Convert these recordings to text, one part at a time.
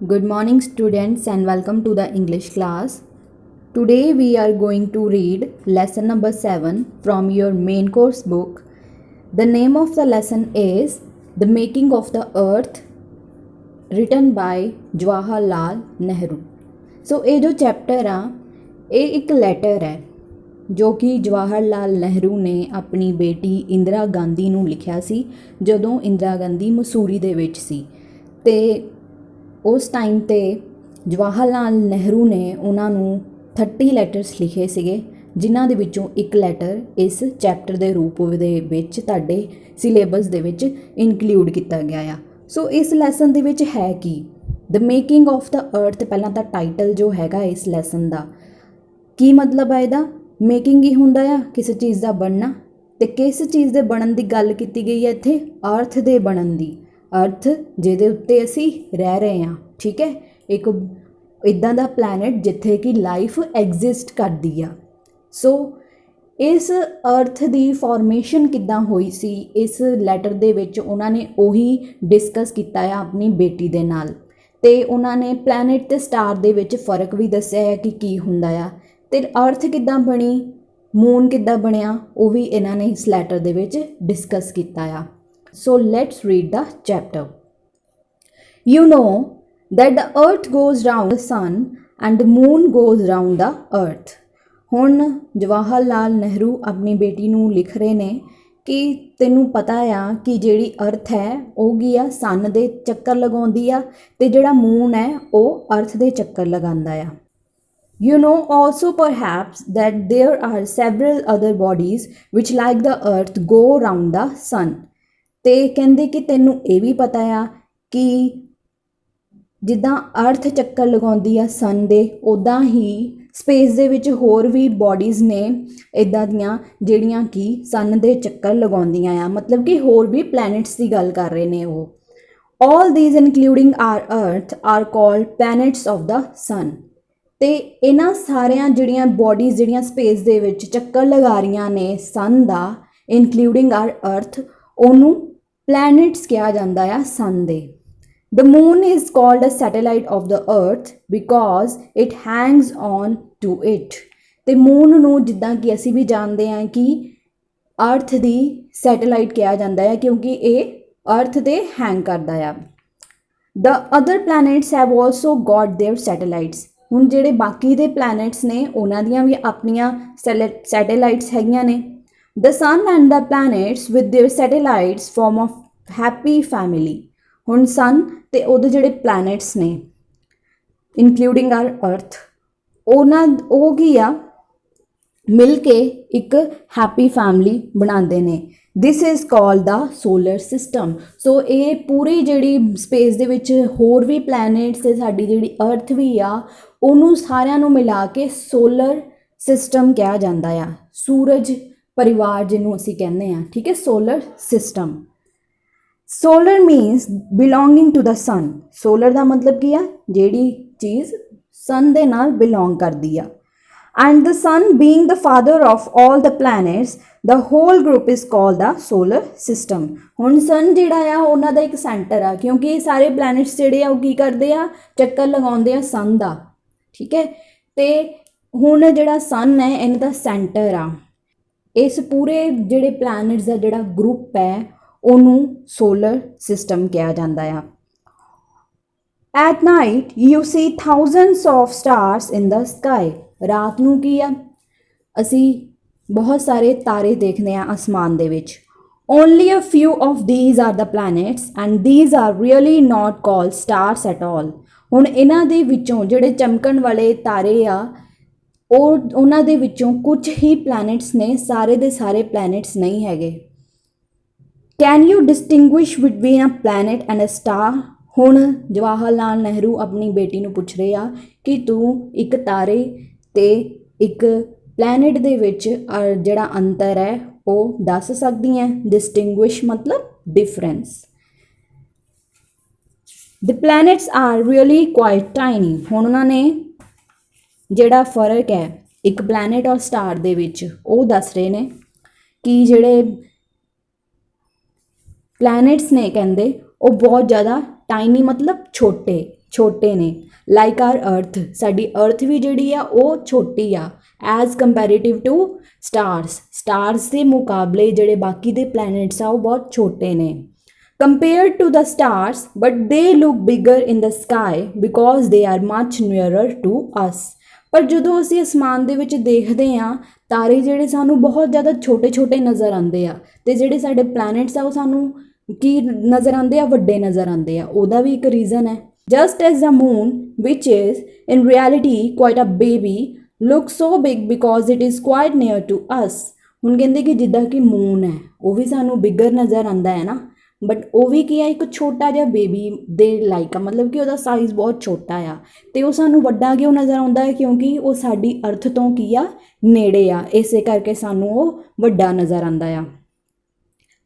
Good morning, students, and welcome to the English class. Today, we are going to read lesson number 7 from your main course book. The name of the lesson is The Making of the Earth, written by Jawaharlal Nehru. So, ये जो chapter आ ये एक letter है ਜੋ ਕਿ ਜਵਾਹਰ ਲਾਲ ਨਹਿਰੂ ਨੇ ਆਪਣੀ ਬੇਟੀ ਇੰਦਰਾ ਗਾਂਧੀ ਨੂੰ ਲਿਖਿਆ ਸੀ ਜਦੋਂ ਇੰਦਰਾ ਗਾਂਧੀ ਮਸੂਰੀ ਦੇ ਵਿੱਚ ਸੀ ਤੇ ਉਸ ਟਾਈਮ 'ਤੇ ਜਵਾਹਰ ਲਾਲ ਨਹਿਰੂ ਨੇ ਉਹਨਾਂ ਨੂੰ 30 ਲੈਟਰਸ ਲਿਖੇ ਸੀਗੇ ਜਿਨ੍ਹਾਂ ਦੇ ਵਿੱਚੋਂ ਇੱਕ ਲੈਟਰ ਇਸ ਚੈਪਟਰ ਦੇ ਰੂਪ ਦੇ ਵਿੱਚ ਤੁਹਾਡੇ ਸਿਲੇਬਸ ਦੇ ਵਿੱਚ ਇਨਕਲੂਡ ਕੀਤਾ ਗਿਆ ਆ। ਸੋ ਇਸ ਲੈਸਨ ਦੇ ਵਿੱਚ ਹੈ ਕੀ ਦ ਮੇਕਿੰਗ ਆਫ ਦ ਅਰਥ। ਪਹਿਲਾਂ ਤਾਂ ਟਾਈਟਲ ਜੋ ਹੈਗਾ ਇਸ ਲੈਸਨ ਦਾ ਕੀ ਮਤਲਬ ਹੈ ਇਹਦਾ। ਮੇਕਿੰਗ ਹੀ ਹੁੰਦਾ ਆ ਕਿਸੇ ਚੀਜ਼ ਦਾ ਬਣਨਾ ਅਤੇ ਕਿਸ ਚੀਜ਼ ਦੇ ਬਣਨ ਦੀ ਗੱਲ ਕੀਤੀ ਗਈ ਹੈ ਇੱਥੇ ਅਰਥ ਦੇ ਬਣਨ ਦੀ। ਅਰਥ ਜਿਹਦੇ ਉੱਤੇ ਅਸੀਂ ਰਹਿ ਰਹੇ ਹਾਂ, ਠੀਕ ਹੈ, ਇੱਕ ਇੱਦਾਂ ਦਾ ਪਲੈਨਟ ਜਿੱਥੇ ਕਿ ਲਾਈਫ ਐਗਜ਼ਿਸਟ ਕਰਦੀ ਆ। ਸੋ ਇਸ ਅਰਥ ਦੀ ਫਾਰਮੇਸ਼ਨ ਕਿੱਦਾਂ ਹੋਈ ਸੀ ਇਸ ਲੈਟਰ ਦੇ ਵਿੱਚ ਉਹਨਾਂ ਨੇ ਉਹੀ ਡਿਸਕਸ ਕੀਤਾ ਆ ਆਪਣੀ ਬੇਟੀ ਦੇ ਨਾਲ ਅਤੇ ਉਹਨਾਂ ਨੇ ਪਲੈਨਟ ਅਤੇ ਸਟਾਰ ਦੇ ਵਿੱਚ ਫ਼ਰਕ ਵੀ ਦੱਸਿਆ ਹੈ ਕਿ ਕੀ ਹੁੰਦਾ ਆ ਅਤੇ ਅਰਥ ਕਿੱਦਾਂ ਬਣੀ, ਮੂਨ ਕਿੱਦਾਂ ਬਣਿਆ, ਉਹ ਵੀ ਇਹਨਾਂ ਨੇ ਇਸ ਲੈਟਰ ਦੇ ਵਿੱਚ ਡਿਸਕਸ ਕੀਤਾ ਆ। So let's read the chapter. You know that the earth goes round the sun and the moon goes round the earth. ਹੁਣ ਜਵਾਹਰ ਲਾਲ ਨਹਿਰੂ ਆਪਣੀ ਬੇਟੀ ਨੂੰ ਲਿਖ ਰਹੇ ਨੇ ਕਿ ਤੈਨੂੰ ਪਤਾ ਆ ਕਿ ਜਿਹੜੀ ਅਰਥ ਹੈ ਉਹ ਕੀ ਆ ਸਨ ਦੇ ਚੱਕਰ ਲਗਾਉਂਦੀ ਆ ਅਤੇ ਜਿਹੜਾ ਮੂਨ ਹੈ ਉਹ ਅਰਥ ਦੇ ਚੱਕਰ ਲਗਾਉਂਦਾ ਆ। You know also perhaps that there are several other bodies which like the earth go round the sun. ਅਤੇ ਕਹਿੰਦੇ ਕਿ ਤੈਨੂੰ ਇਹ ਵੀ ਪਤਾ ਆ ਕਿ ਜਿੱਦਾਂ ਅਰਥ ਚੱਕਰ ਲਗਾਉਂਦੀ ਆ ਸਨ ਦੇ ਉੱਦਾਂ ਹੀ ਸਪੇਸ ਦੇ ਵਿੱਚ ਹੋਰ ਵੀ ਬੋਡੀਜ਼ ਨੇ ਇੱਦਾਂ ਦੀਆਂ ਜਿਹੜੀਆਂ ਕਿ ਸਨ ਦੇ ਚੱਕਰ ਲਗਾਉਂਦੀਆਂ ਆ, ਮਤਲਬ ਕਿ ਹੋਰ ਵੀ ਪਲੈਨਟਸ ਦੀ ਗੱਲ ਕਰ ਰਹੇ ਨੇ ਉਹ। ਆਲ ਦੀਜ਼ ਇਨਕਲੂਡਿੰਗ ਆਰ ਅਰਥ ਆਰ ਕਾਲਡ ਪਲੈਨਟਸ ਆਫ ਦਾ ਸਨ। ਅਤੇ ਇਹਨਾਂ ਸਾਰਿਆਂ ਜਿਹੜੀਆਂ ਬੋਡੀਜ਼ ਜਿਹੜੀਆਂ ਸਪੇਸ ਦੇ ਵਿੱਚ ਚੱਕਰ ਲਗਾ ਰਹੀਆਂ ਨੇ ਸਨ ਦਾ ਇਨਕਲੂਡਿੰਗ ਆਰ ਅਰਥ ਉਹਨੂੰ ਪਲੈਨਟਸ ਕਿਹਾ ਜਾਂਦਾ ਆ ਸਨ ਦੇ। The moon is called a satellite of the earth because it hangs on to it. ਅਤੇ ਮੂਨ ਨੂੰ ਜਿੱਦਾਂ ਕਿ ਅਸੀਂ ਵੀ ਜਾਣਦੇ ਹਾਂ ਕਿ ਅਰਥ ਦੀ ਸੈਟੇਲਾਈਟ ਕਿਹਾ ਜਾਂਦਾ ਹੈ ਕਿਉਂਕਿ ਇਹ ਅਰਥ 'ਤੇ ਹੈਂਗ ਕਰਦਾ ਆ। The other planets have also got their satellites. ਹੁਣ ਜਿਹੜੇ ਬਾਕੀ ਦੇ ਪਲੈਨਟਸ ਨੇ ਉਹਨਾਂ ਦੀਆਂ ਵੀ ਆਪਣੀਆਂ ਸੈਟੇਲਾਈਟਸ ਹੈਗੀਆਂ ਨੇ। The sun and the planets with their satellites form a happy family. ਹੁਣ sun ਅਤੇ ਉਹਦੇ ਜਿਹੜੇ planets ਨੇ including our earth ਉਹ ਕੀ ਆ ਮਿਲ ਕੇ ਇੱਕ ਹੈਪੀ ਫੈਮਿਲੀ ਬਣਾਉਂਦੇ ਨੇ। This is called the solar system. ਸੋ ਇਹ ਪੂਰੀ ਜਿਹੜੀ ਸਪੇਸ ਦੇ ਵਿੱਚ ਹੋਰ ਵੀ ਪਲੈਨਟਸ ਅਤੇ ਸਾਡੀ ਜਿਹੜੀ ਅਰਥ ਵੀ ਆ ਉਹਨੂੰ ਸਾਰਿਆਂ ਨੂੰ ਮਿਲਾ ਕੇ ਸੋਲਰ ਸਿਸਟਮ ਕਿਹਾ ਜਾਂਦਾ ਆ। ਸੂਰਜ ਪਰਿਵਾਰ ਜਿਹਨੂੰ ਅਸੀਂ ਕਹਿੰਦੇ ਹਾਂ, ਠੀਕ ਹੈ, solar system. Solar means belonging to the sun. Solar ਦਾ ਮਤਲਬ ਕੀ ਆ ਜਿਹੜੀ ਚੀਜ਼ ਸਨ ਦੇ ਨਾਲ ਬਿਲੋਂਗ ਕਰਦੀ ਆ। And the sun being the father of all the planets the whole group is called the solar system. ਹੁਣ ਸਨ ਜਿਹੜਾ ਆ ਉਹਨਾਂ ਦਾ ਇੱਕ ਸੈਂਟਰ ਆ ਕਿਉਂਕਿ ਇਹ ਸਾਰੇ ਪਲੈਨਟਸ ਜਿਹੜੇ ਆ ਉਹ ਕੀ ਕਰਦੇ ਆ ਚੱਕਰ ਲਗਾਉਂਦੇ ਆ ਸਨ ਦਾ, ਠੀਕ ਹੈ। ਅਤੇ ਹੁਣ ਜਿਹੜਾ ਸਨ ਹੈ ਇਹਨਾਂ ਦਾ ਸੈਂਟਰ ਆ। ਇਸ ਪੂਰੇ ਜਿਹੜੇ ਪਲੈਨਟਸ ਦਾ ਜਿਹੜਾ ਗਰੁੱਪ ਹੈ ਉਹਨੂੰ ਸੋਲਰ ਸਿਸਟਮ ਕਿਹਾ ਜਾਂਦਾ ਆ। At night you C thousands of stars in the sky. ਰਾਤ ਨੂੰ ਕੀ ਆ ਅਸੀਂ ਬਹੁਤ ਸਾਰੇ ਤਾਰੇ ਦੇਖਦੇ ਹਾਂ ਅਸਮਾਨ ਦੇ ਵਿੱਚ। Only a few of these are the planets and these are really not called stars at all. ਹੁਣ ਇਹਨਾਂ ਦੇ ਵਿੱਚੋਂ ਜਿਹੜੇ ਚਮਕਣ ਵਾਲੇ ਤਾਰੇ ਆ ਉਹਨਾਂ ਦੇ ਵਿੱਚੋਂ ਕੁਝ ਹੀ ਪਲੈਨਟਸ ਨੇ, ਸਾਰੇ ਦੇ ਸਾਰੇ ਪਲੈਨਟਸ ਨਹੀਂ ਹੈਗੇ। Can you distinguish between a planet and a star. ਹੁਣ ਜਵਾਹਰ ਲਾਲ ਨਹਿਰੂ ਆਪਣੀ ਬੇਟੀ ਨੂੰ ਪੁੱਛ ਰਹੇ ਆ ਕਿ ਤੂੰ ਇੱਕ ਤਾਰੇ ਅਤੇ ਇੱਕ ਪਲੈਨਟ ਦੇ ਵਿੱਚ ਜਿਹੜਾ ਅੰਤਰ ਹੈ ਉਹ ਦੱਸ ਸਕਦੀ ਹੈ। ਡਿਸਟਿੰਗੁਇਸ਼ ਮਤਲਬ ਡਿਫਰੈਂਸ। ਦ planets R really quite tiny. ਹੁਣ ਉਹਨਾਂ ਨੇ ਜਿਹੜਾ ਫਰਕ ਹੈ ਇੱਕ ਪਲੈਨਟ ਔਰ ਸਟਾਰ ਦੇ ਵਿੱਚ ਉਹ ਦੱਸ ਰਹੇ ਨੇ ਕਿ ਜਿਹੜੇ ਪਲੈਨਟਸ ਨੇ ਕਹਿੰਦੇ ਉਹ ਬਹੁਤ ਜ਼ਿਆਦਾ ਟਾਈਨੀ ਮਤਲਬ ਛੋਟੇ ਛੋਟੇ ਨੇ। ਲਾਈਕ ਆਰ ਅਰਥ, ਸਾਡੀ ਅਰਥ ਵੀ ਜਿਹੜੀ ਆ ਉਹ ਛੋਟੀ ਆ ਐਜ਼ ਕੰਪੈਰੇਟਿਵ ਟੂ ਸਟਾਰਸ ਦੇ ਮੁਕਾਬਲੇ ਜਿਹੜੇ ਬਾਕੀ ਦੇ ਪਲੈਨਟਸ ਆ ਉਹ ਬਹੁਤ ਛੋਟੇ ਨੇ। compared to the stars, but they look bigger in the sky because they are much nearer to us। ਪਰ ਜਦੋਂ ਅਸੀਂ ਅਸਮਾਨ ਦੇ ਵਿੱਚ ਦੇਖਦੇ ਹਾਂ ਤਾਰੇ ਜਿਹੜੇ ਸਾਨੂੰ ਬਹੁਤ ਜ਼ਿਆਦਾ ਛੋਟੇ ਛੋਟੇ ਨਜ਼ਰ ਆਉਂਦੇ ਆ, ਅਤੇ ਜਿਹੜੇ ਸਾਡੇ ਪਲੈਨਟਸ ਆ ਉਹ ਸਾਨੂੰ ਕੀ ਨਜ਼ਰ ਆਉਂਦੇ ਆ, ਵੱਡੇ ਨਜ਼ਰ ਆਉਂਦੇ ਆ। ਉਹਦਾ ਵੀ ਇੱਕ ਰੀਜ਼ਨ ਹੈ। Just as the moon which is in reality quite a baby look so big because it is quite near to us. ਹੁਣ ਕਹਿੰਦੇ ਕਿ ਜਿੱਦਾਂ ਕਿ ਮੂਨ ਹੈ ਉਹ ਵੀ ਸਾਨੂੰ ਬਿਗਰ ਨਜ਼ਰ ਆਉਂਦਾ ਹੈ ਨਾ, ਬਟ ਉਹ ਵੀ ਕੀ ਆ, ਇੱਕ ਛੋਟਾ ਜਿਹਾ ਬੇਬੀ ਦੇ ਲਾਈਕ ਆ, ਮਤਲਬ ਕਿ ਉਹਦਾ ਸਾਈਜ਼ ਬਹੁਤ ਛੋਟਾ ਆ, ਅਤੇ ਉਹ ਸਾਨੂੰ ਵੱਡਾ ਕਿਉਂ ਨਜ਼ਰ ਆਉਂਦਾ ਹੈ, ਕਿਉਂਕਿ ਉਹ ਸਾਡੀ ਅਰਥ ਤੋਂ ਕੀ ਆ, ਨੇੜੇ ਆ, ਇਸੇ ਕਰਕੇ ਸਾਨੂੰ ਉਹ ਵੱਡਾ ਨਜ਼ਰ ਆਉਂਦਾ ਆ।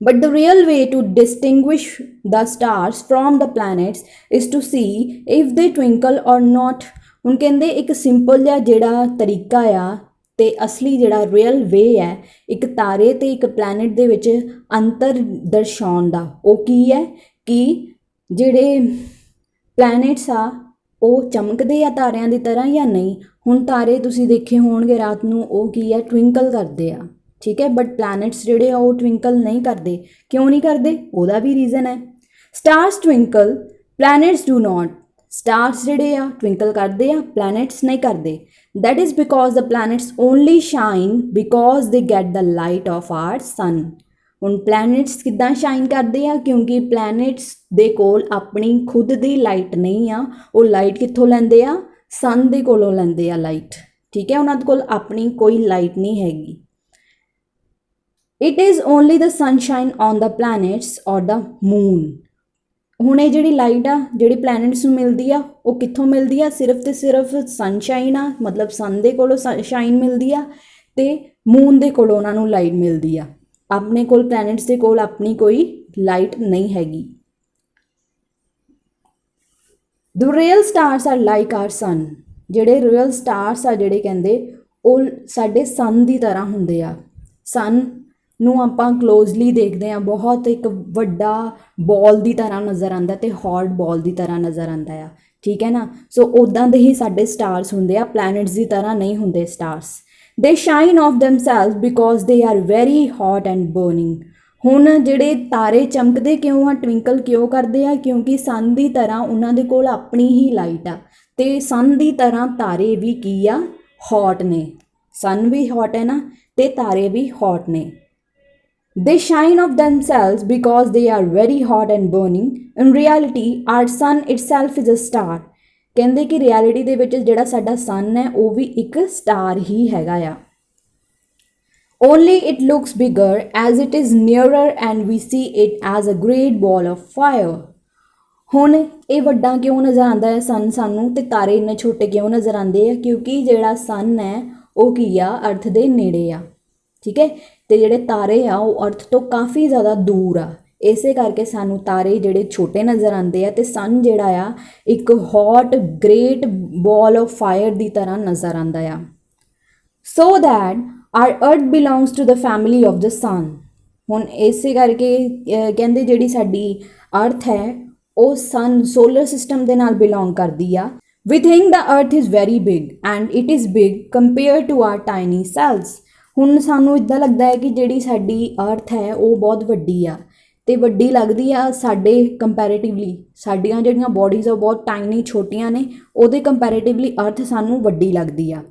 But the real way to distinguish the stars from the planets is to see if they twinkle ਔਰ ਨੋਟ। ਹੁਣ ਕਹਿੰਦੇ ਇੱਕ ਸਿੰਪਲ ਜਿਹਾ ਜਿਹੜਾ ਤਰੀਕਾ ਆ ਅਤੇ ਅਸਲੀ ਜਿਹੜਾ ਰੀਅਲ ਵੇ ਹੈ ਇੱਕ ਤਾਰੇ ਅਤੇ ਇੱਕ ਪਲੈਨਟ ਦੇ ਵਿੱਚ ਅੰਤਰ ਦਰਸਾਉਣ ਦਾ, ਉਹ ਕੀ ਹੈ ਕਿ ਜਿਹੜੇ ਪਲੈਨਟਸ ਆ ਉਹ ਚਮਕਦੇ ਆ ਤਾਰਿਆਂ ਦੀ ਤਰ੍ਹਾਂ ਜਾਂ ਨਹੀਂ। ਹੁਣ ਤਾਰੇ ਤੁਸੀਂ ਦੇਖੇ ਹੋਣਗੇ ਰਾਤ ਨੂੰ ਉਹ ਕੀ ਹੈ, ਟਵਿੰਕਲ ਕਰਦੇ ਆ, ਠੀਕ ਹੈ, ਬਟ ਪਲੈਨਟਸ ਜਿਹੜੇ ਆ ਉਹ ਟਵਿੰਕਲ ਨਹੀਂ ਕਰਦੇ। ਕਿਉਂ ਨਹੀਂ ਕਰਦੇ? ਉਹਦਾ ਵੀ ਰੀਜ਼ਨ ਹੈ। Stars Twinkle, planets do not. Stars ਜਿਹੜੇ ਆ ਟਵਿੰਕਲ ਕਰਦੇ ਆ, ਪਲੈਨਟਸ ਨਹੀਂ ਕਰਦੇ। that is because the planets only shine because they get the light of our sun। ਹੁਣ ਪਲੈਨਟਸ ਕਿੱਦਾਂ ਸ਼ਾਈਨ ਕਰਦੇ ਆ? ਕਿਉਂਕਿ ਪਲੈਨਟਸ ਦੇ ਕੋਲ ਆਪਣੀ ਖੁਦ ਦੀ ਲਾਈਟ ਨਹੀਂ ਆ, ਉਹ ਲਾਈਟ ਕਿੱਥੋਂ ਲੈਂਦੇ ਆ? ਸਨ ਦੇ ਕੋਲੋਂ ਲੈਂਦੇ ਆ ਲਾਈਟ, ਠੀਕ ਹੈ, ਉਹਨਾਂ ਦੇ ਕੋਲ ਆਪਣੀ ਕੋਈ ਲਾਈਟ ਨਹੀਂ ਹੈਗੀ। it is only the sunshine on the planets or the moon। ਹੁਣ ਇਹ ਜਿਹੜੀ ਲਾਈਟ ਆ ਜਿਹੜੀ ਪਲੈਨਟਸ ਨੂੰ ਮਿਲਦੀ ਆ ਉਹ ਕਿੱਥੋਂ ਮਿਲਦੀ ਆ? ਸਿਰਫ ਅਤੇ ਸਿਰਫ ਸਨਸ਼ਾਈਨ ਆ, ਮਤਲਬ ਸਨ ਦੇ ਕੋਲੋਂ ਸ਼ਾਈਨ ਮਿਲਦੀ ਆ, ਅਤੇ ਮੂਨ ਦੇ ਕੋਲੋਂ ਉਹਨਾਂ ਨੂੰ ਲਾਈਟ ਮਿਲਦੀ ਆ। ਆਪਣੇ ਕੋਲ ਪਲੈਨਟਸ ਦੇ ਕੋਲ ਆਪਣੀ ਕੋਈ ਲਾਈਟ ਨਹੀਂ ਹੈਗੀ। The real stars are like our sun. ਜਿਹੜੇ ਰੀਅਲ ਸਟਾਰਸ ਆ ਜਿਹੜੇ ਕਹਿੰਦੇ ਉਹ ਸਾਡੇ ਸਨ ਦੀ ਤਰ੍ਹਾਂ ਹੁੰਦੇ ਆ। ਸਨ ਨੂੰ ਆਪਾਂ ਕਲੋਜ਼ਲੀ ਦੇਖਦੇ ਹਾਂ, ਬਹੁਤ ਇੱਕ ਵੱਡਾ ਬੋਲ ਦੀ ਤਰ੍ਹਾਂ ਨਜ਼ਰ ਆਉਂਦਾ ਅਤੇ ਹੌਟ ਬੋਲ ਦੀ ਤਰ੍ਹਾਂ ਨਜ਼ਰ ਆਉਂਦਾ ਆ, ਠੀਕ ਹੈ ਨਾ। ਸੋ ਉੱਦਾਂ ਦੇ ਹੀ ਸਾਡੇ ਸਟਾਰਸ ਹੁੰਦੇ ਆ, ਪਲੈਨਟਸ ਦੀ ਤਰ੍ਹਾਂ ਨਹੀਂ ਹੁੰਦੇ stars. They shine of themselves because they are very hot and burning. ਹੁਣ ਜਿਹੜੇ ਤਾਰੇ ਚਮਕਦੇ ਕਿਉਂ ਆ, ਟਵਿੰਕਲ ਕਿਉਂ ਕਰਦੇ ਆ? ਕਿਉਂਕਿ ਸਨ ਦੀ ਤਰ੍ਹਾਂ ਉਹਨਾਂ ਦੇ ਕੋਲ ਆਪਣੀ ਹੀ ਲਾਈਟ ਆ, ਅਤੇ ਸਨ ਦੀ ਤਰ੍ਹਾਂ ਤਾਰੇ ਵੀ ਕੀ ਆ, ਹੌਟ ਨੇ। ਸਨ ਵੀ ਹੌਟ ਹੈ ਨਾ, ਅਤੇ ਤਾਰੇ ਵੀ ਹੌਟ ਨੇ। They shine of themselves because they are very hot and burning। In reality, our sun itself is a star। ਕਹਿੰਦੇ ਕਿ ਰਿਐਲਿਟੀ ਦੇ ਵਿੱਚ ਜਿਹੜਾ ਸਾਡਾ ਸਨ ਹੈ ਉਹ ਵੀ ਇੱਕ ਸਟਾਰ ਹੀ ਹੈਗਾ ਆ। Only it looks bigger as it is nearer and we see it as a great ball of fire। ਹੁਣ ਇਹ ਵੱਡਾ ਕਿਉਂ ਨਜ਼ਰ ਆਉਂਦਾ ਹੈ ਸਨ ਸਾਨੂੰ, ਅਤੇ ਤਾਰੇ ਇੰਨੇ ਛੋਟੇ ਕਿਉਂ ਨਜ਼ਰ ਆਉਂਦੇ ਆ? ਕਿਉਂਕਿ ਜਿਹੜਾ ਸਨ ਹੈ ਉਹ ਕੀ ਆ, ਅਰਥ ਦੇ ਨੇੜੇ ਆ, ਠੀਕ ਹੈ, ਅਤੇ ਜਿਹੜੇ ਤਾਰੇ ਆ ਉਹ ਅਰਥ ਤੋਂ ਕਾਫੀ ਜ਼ਿਆਦਾ ਦੂਰ ਆ, ਇਸੇ ਕਰਕੇ ਸਾਨੂੰ ਤਾਰੇ ਜਿਹੜੇ ਛੋਟੇ ਨਜ਼ਰ ਆਉਂਦੇ ਆ, ਅਤੇ ਸਨ ਜਿਹੜਾ ਆ ਇੱਕ hot great ball of fire ਦੀ ਤਰ੍ਹਾਂ ਨਜ਼ਰ ਆਉਂਦਾ ਆ। So that our earth belongs to the family of the sun. ਹੁਣ ਇਸੇ ਕਰਕੇ ਕਹਿੰਦੇ ਜਿਹੜੀ ਸਾਡੀ ਅਰਥ ਹੈ ਉਹ ਸਨ ਸੋਲਰ ਸਿਸਟਮ ਦੇ ਨਾਲ ਬਿਲੋਂਗ ਕਰਦੀ ਆ। ਵੀ think the earth is very big and it is big compare to our tiny cells. ਹੁਣ ਸਾਨੂੰ ਇੱਦਾਂ ਲੱਗਦਾ ਹੈ ਕਿ ਜਿਹੜੀ ਸਾਡੀ ਅਰਥ ਹੈ ਉਹ ਬਹੁਤ ਵੱਡੀ ਆ, ਅਤੇ ਵੱਡੀ ਲੱਗਦੀ ਆ ਸਾਡੇ ਕੰਪੈਰੇਟਿਵਲੀ। ਸਾਡੀਆਂ ਜਿਹੜੀਆਂ ਬੋਡੀਜ਼ ਆ ਉਹ ਬਹੁਤ ਟਾਈਨੀ ਛੋਟੀਆਂ ਨੇ, ਉਹਦੇ ਕੰਪੈਰੇਟਿਵਲੀ ਅਰਥ ਸਾਨੂੰ ਵੱਡੀ ਲੱਗਦੀ ਆ।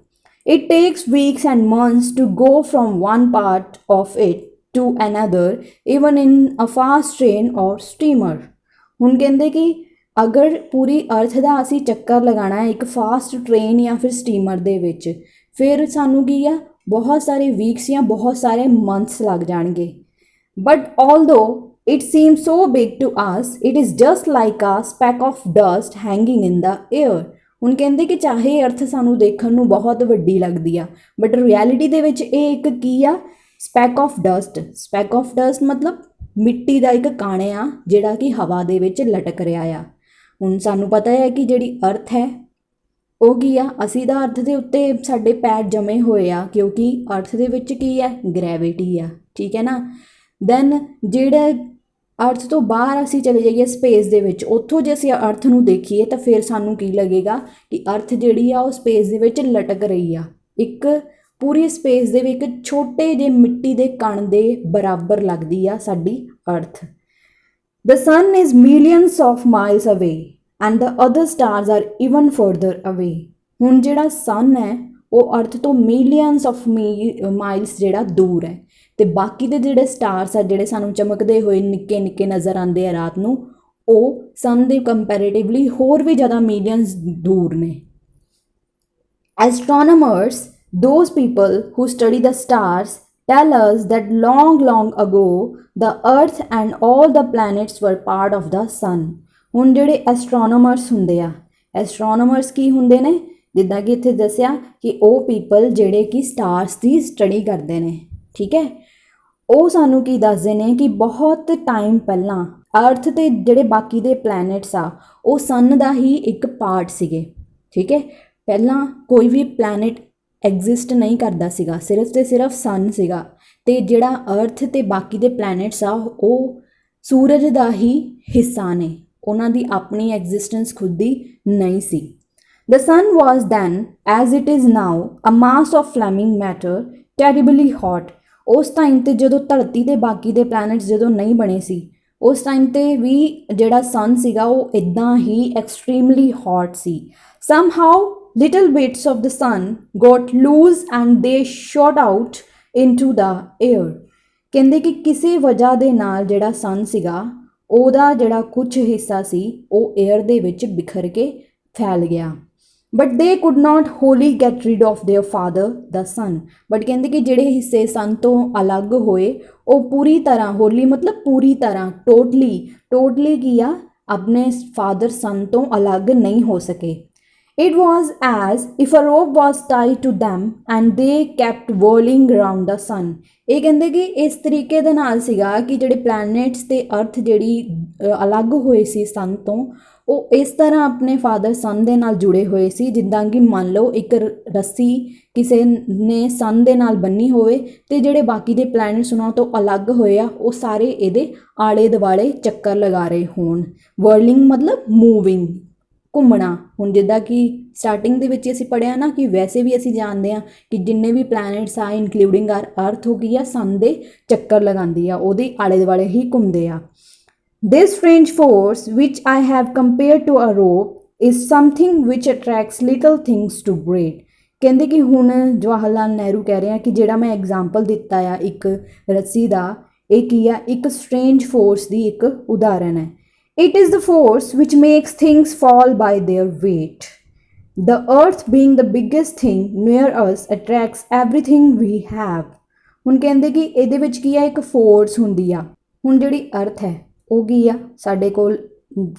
It takes weeks and months to go from one part of it to another even in a fast train or steamer. ਹੁਣ ਕਹਿੰਦੇ ਕਿ ਅਗਰ ਪੂਰੀ ਅਰਥ ਦਾ ਅਸੀਂ ਚੱਕਰ ਲਗਾਉਣਾ ਹੈ ਇੱਕ ਫਾਸਟ ਟ੍ਰੇਨ ਜਾਂ ਫਿਰ ਸਟੀਮਰ ਦੇ ਵਿੱਚ, ਫਿਰ ਸਾਨੂੰ ਕੀ ਆ, ਬਹੁਤ ਸਾਰੇ ਵੀਕਸ ਜਾਂ ਬਹੁਤ ਸਾਰੇ ਮੰਥਸ ਲੱਗ ਜਾਣਗੇ। But although it seem so big to us it is just like a speck of dust hanging in the air. ਹੁਣ ਕਹਿੰਦੇ ਕਿ ਚਾਹੇ ਅਰਥ ਸਾਨੂੰ ਦੇਖਣ ਨੂੰ ਬਹੁਤ ਵੱਡੀ ਲੱਗਦੀ ਆ, ਬਟ ਰਿਐਲਿਟੀ ਦੇ ਵਿੱਚ ਇਹ ਇੱਕ ਕੀ ਆ, spick of dust. Spick of dust ਮਤਲਬ ਮਿੱਟੀ ਦਾ ਇੱਕ ਕਣ ਆ ਜਿਹੜਾ ਕਿ ਹਵਾ ਦੇ ਵਿੱਚ ਲਟਕ ਰਿਹਾ ਆ। ਹੁਣ ਸਾਨੂੰ ਪਤਾ ਹੈ ਕਿ ਜਿਹੜੀ ਅਰਥ ਹੈ ਉਹ ਕੀ ਆ, ਅਸੀਂ ਤਾਂ ਅਰਥ ਦੇ ਉੱਤੇ ਸਾਡੇ ਪੈਰ ਜਮੇ ਹੋਏ ਆ, ਕਿਉਂਕਿ ਅਰਥ ਦੇ ਵਿੱਚ ਕੀ ਹੈ, ਗ੍ਰੈਵਿਟੀ ਆ, ਠੀਕ ਹੈ ਨਾ। ਦੈਨ ਜਿਹੜਾ अर्थ तो बाहर असी चले जाइए स्पेस दे विच, उत्थों जे असी अर्थ नूं देखीए तो फिर सानूं की लगेगा कि अर्थ जिहड़ी आ वो स्पेस दे विच लटक रही आ, एक पूरी स्पेस दे विच एक छोटे जे मिट्टी दे कण दे बराबर लगदी आ साडी अर्थ। The sun is millions of miles away and the other stars are even further away। ਹੁਣ ਜਿਹੜਾ sun ਹੈ ਉਹ ਅਰਥ ਤੋਂ ਮਿਲੀਅਨਸ ਆਫ ਮਾਈਲਸ ਜਿਹੜਾ ਦੂਰ ਹੈ, ਤੇ ਬਾਕੀ ਦੇ ਜਿਹੜੇ ਸਟਾਰਸ ਆ ਜਿਹੜੇ ਸਾਨੂੰ ਚਮਕਦੇ ਹੋਏ ਨਿੱਕੇ ਨਿੱਕੇ ਨਜ਼ਰ ਆਉਂਦੇ ਆ ਰਾਤ ਨੂੰ, ਉਹ sun ਦੇ ਕੰਪੈਰੇਟਿਵਲੀ ਹੋਰ ਵੀ ਜ਼ਿਆਦਾ ਮਿਲੀਅਨਸ ਦੂਰ ਨੇ। Astronomers, those people who study the stars, tell us that long ago the earth and all the planets were part of the sun। ਹੁਣ ਜਿਹੜੇ ਐਸਟ੍ਰੋਨੋਮਰਸ ਹੁੰਦੇ ਆ, ਐਸਟ੍ਰੋਨੋਮਰਸ ਕੀ ਹੁੰਦੇ ਨੇ, ਜਿੱਦਾਂ ਕਿ ਇੱਥੇ ਦੱਸਿਆ ਕਿ ਉਹ ਪੀਪਲ ਜਿਹੜੇ ਕਿ ਸਟਾਰਸ ਦੀ ਸਟੱਡੀ ਕਰਦੇ ਨੇ, ਠੀਕ ਹੈ। ਉਹ ਸਾਨੂੰ ਕੀ ਦੱਸਦੇ ਨੇ ਕਿ ਬਹੁਤ ਟਾਈਮ ਪਹਿਲਾਂ ਅਰਥ ਤੇ ਜਿਹੜੇ ਬਾਕੀ ਦੇ ਪਲੈਨਟਸ ਆ ਉਹ ਸਨ ਦਾ ਹੀ ਇੱਕ ਪਾਰਟ ਸੀਗੇ, ਠੀਕ ਹੈ। ਪਹਿਲਾਂ ਕੋਈ ਵੀ ਪਲੈਨਟ ਐਗਜ਼ਿਸਟ ਨਹੀਂ ਕਰਦਾ ਸੀਗਾ, ਸਿਰਫ ਤੇ ਸਿਰਫ ਸਨ ਸੀਗਾ, ਤੇ ਜਿਹੜਾ ਅਰਥ ਤੇ ਬਾਕੀ ਦੇ ਪਲੈਨਟਸ ਆ ਉਹ ਸੂਰਜ ਦਾ ਹੀ ਹਿੱਸਾ ਨੇ, ਉਹਨਾਂ ਦੀ ਆਪਣੀ ਐਗਜ਼ਿਸਟੈਂਸ ਖੁਦ ਦੀ ਨਹੀਂ ਸੀ। The sun was then, as it is now, a mass of flaming matter, terribly hot। ਉਸ ਟਾਈਮ ਤੇ ਜਦੋਂ ਧਰਤੀ ਦੇ ਬਾਕੀ ਦੇ ਪਲੈਨਟਸ ਜਦੋਂ ਨਹੀਂ ਬਣੇ ਸੀ, ਉਸ ਟਾਈਮ ਤੇ ਵੀ ਜਿਹੜਾ ਸਨ ਸੀਗਾ ਉਹ ਇੱਦਾਂ ਹੀ extremely hot C. Somehow little bits of the sun got loose and they shot out into the air। ਕਹਿੰਦੇ ਕਿ ਕਿਸੇ ਵਜ੍ਹਾ ਦੇ ਨਾਲ ਜਿਹੜਾ ਸਨ ਸੀਗਾ ਉਹਦਾ ਜਿਹੜਾ ਕੁਝ ਹਿੱਸਾ ਸੀ ਉਹ 에ਅਰ ਦੇ ਵਿੱਚ ਬਿਖਰ ਕੇ ਫੈਲ ਗਿਆ। But they could not wholly get rid of their father the sun. But ਕਹਿੰਦੇ ਕਿ ਜਿਹੜੇ ਹਿੱਸੇ ਸਨ ਤੋਂ ਅਲੱਗ ਹੋਏ ਉਹ ਪੂਰੀ ਤਰ੍ਹਾਂ, ਹੋਲੀ ਮਤਲਬ ਪੂਰੀ ਤਰ੍ਹਾਂ, ਟੋਟਲੀ ਕੀ ਆ, ਆਪਣੇ ਫਾਦਰ ਸਨ ਤੋਂ ਅਲੱਗ ਨਹੀਂ ਹੋ ਸਕੇ। It was as if a rope was tied to them and they kept whirling around the sun। ਇਹ ਕਹਿੰਦੇ ਕਿ ਇਸ ਤਰੀਕੇ ਦੇ ਨਾਲ ਸੀਗਾ ਕਿ ਜਿਹੜੇ ਪਲੈਨਟਸ ਤੇ ਅਰਥ ਜਿਹੜੀ ਅਲੱਗ ਹੋਏ ਸੀ ਸਨ ਤੋਂ, ਉਹ ਇਸ ਤਰ੍ਹਾਂ ਆਪਣੇ ਫਾਦਰ ਸਨ ਦੇ ਨਾਲ ਜੁੜੇ ਹੋਏ ਸੀ, ਜਿੱਦਾਂ ਕਿ ਮੰਨ ਲਓ ਇੱਕ ਰੱਸੀ ਕਿਸੇ ਨੇ ਸਨ ਦੇ ਨਾਲ ਬੰਨੀ ਹੋਵੇ ਤੇ ਜਿਹੜੇ ਬਾਕੀ ਦੇ ਪਲੈਨਟਸ ਉਹਨਾਂ ਤੋਂ ਅਲੱਗ ਹੋਏ ਆ ਉਹ ਸਾਰੇ ਇਹਦੇ ਆਲੇ ਦੁਆਲੇ ਚੱਕਰ ਲਗਾ ਰਹੇ ਹੋਣ। ਵਰਲਿੰਗ ਮਤਲਬ ਮੂਵਿੰਗ, ਘੁੰਮਣਾ। ਹੁਣ ਜਿੱਦਾਂ ਕਿ ਸਟਾਰਟਿੰਗ ਦੇ ਵਿੱਚ ਅਸੀਂ ਪੜ੍ਹਿਆ ਨਾ ਕਿ ਵੈਸੇ ਵੀ ਅਸੀਂ ਜਾਣਦੇ ਹਾਂ ਕਿ ਜਿੰਨੇ ਵੀ ਪਲੈਨਟਸ ਆ ਇਨਕਲੂਡਿੰਗ ਅਰਥ ਹੋ ਗਈ ਆ, ਸਨ ਦੇ ਚੱਕਰ ਲਗਾਉਂਦੀ ਆ, ਉਹਦੇ ਆਲੇ ਦੁਆਲੇ ਹੀ ਘੁੰਮਦੇ ਆ। This strange force which I have compared to a rope is something which attracts little things to break। ਕਹਿੰਦੇ ਕਿ ਹੁਣ ਜਵਾਹਰ ਲਾਲ ਨਹਿਰੂ ਕਹਿ ਰਹੇ ਆ ਕਿ ਜਿਹੜਾ ਮੈਂ ਐਗਜ਼ਾਮਪਲ ਦਿੱਤਾ ਆ ਇੱਕ ਰੱਸੀ ਦਾ, ਇਹ ਕੀ ਆ, ਇੱਕ ਸਟ੍ਰੇਂਜ ਫੋਰਸ ਦੀ ਇੱਕ ਉਦਾਹਰਨ ਹੈ। It is the force which makes things fall by their weight। The earth being the biggest thing near us attracts everything we have। ਹੁਣ ਕਹਿੰਦੇ ਕਿ ਇਹਦੇ ਵਿੱਚ ਕੀ ਆ, ਇੱਕ ਫੋਰਸ ਹੁੰਦੀ ਆ। ਹੁਣ ਜਿਹੜੀ ਅਰਥ ਹੈ ਉਹ ਕੀ ਆ, ਸਾਡੇ ਕੋਲ